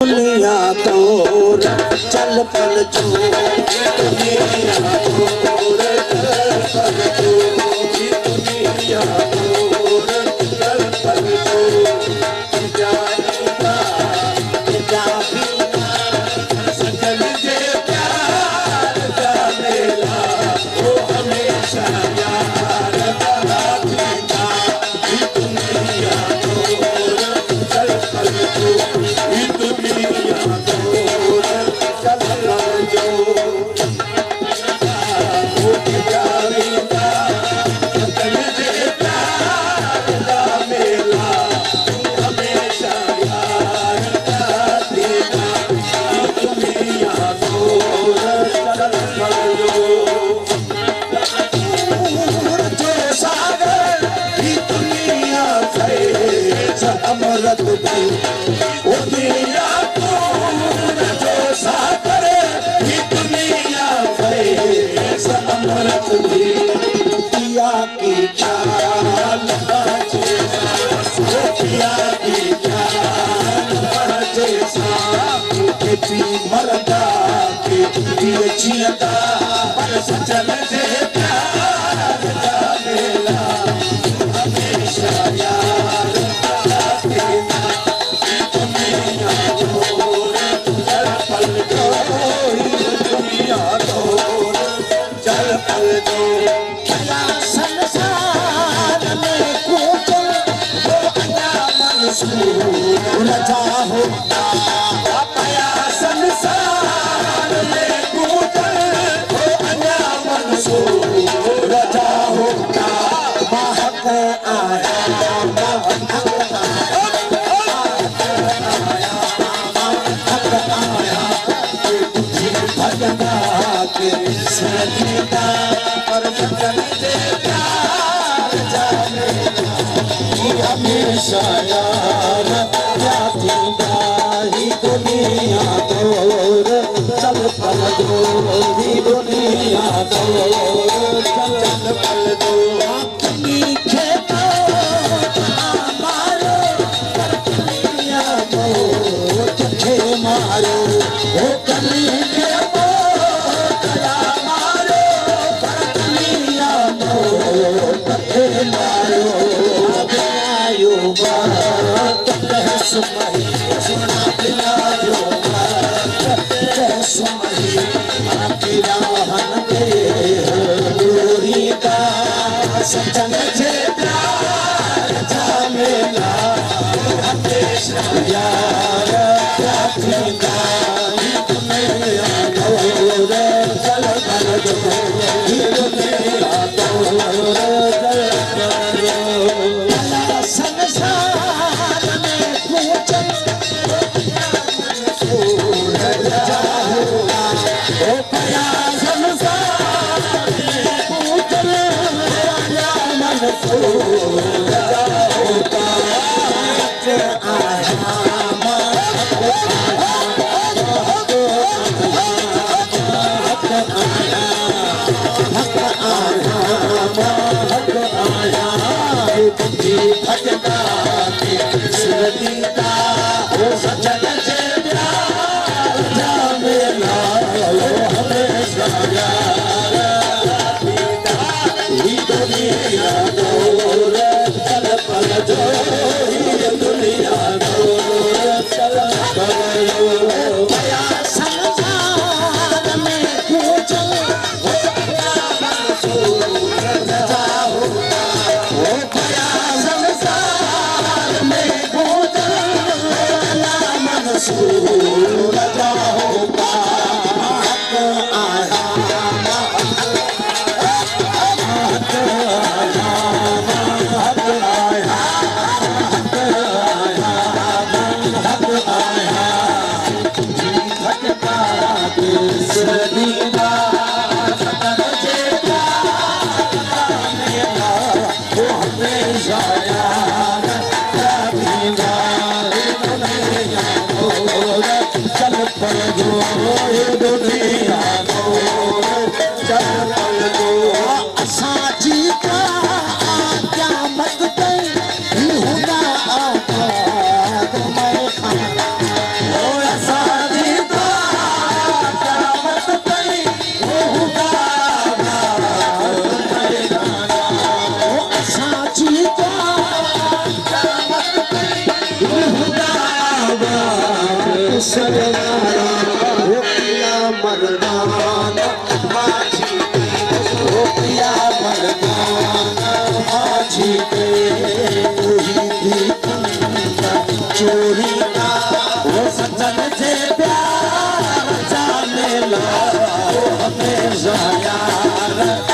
दुनिया तोर चल पल जो दुनिया तोर चल पल जो दुनिया तोर चल पल जो जाएगा जाएगा सजन जे प्यार का मेला वो हमेशा यार रहेगा दुनिया तोर चल पल जो अमृत भी वो दुनिया को जो सागर ये दुनिया भरे अमृत भी पिया की चाल पिया की चाल जैसा पी मरदा के दिए चियता पर सचल से प्यार का मेला हमेशा यार रजा होगा पया संसार में कूचल हो अन्या मंसूर रजा होगा महक आया महक आया भजना के सजीता पर भजन दे प्यार जाने हमेशा यार ही दुनिया तोर चल पल दो ही दुनिया तोर चल पल दो अपनी खेतो मारो दुनिया तोर चखे मारो वो कली खेतो मारो दुनिया तोर चखे मारो सुना पिला सुमही राहन के दूरी का सचन से प्यार जामेला हमेशा यार प्रार्थना दुनिया तोर चल पल दो दुनिया तोर साची का क्या मत कर सजनारा हो पिया मर्दाना माझी हो पिया मर्दाना माझी के वही भी चोरी का वो सजन से प्यार जाने ला वो हमेशा यार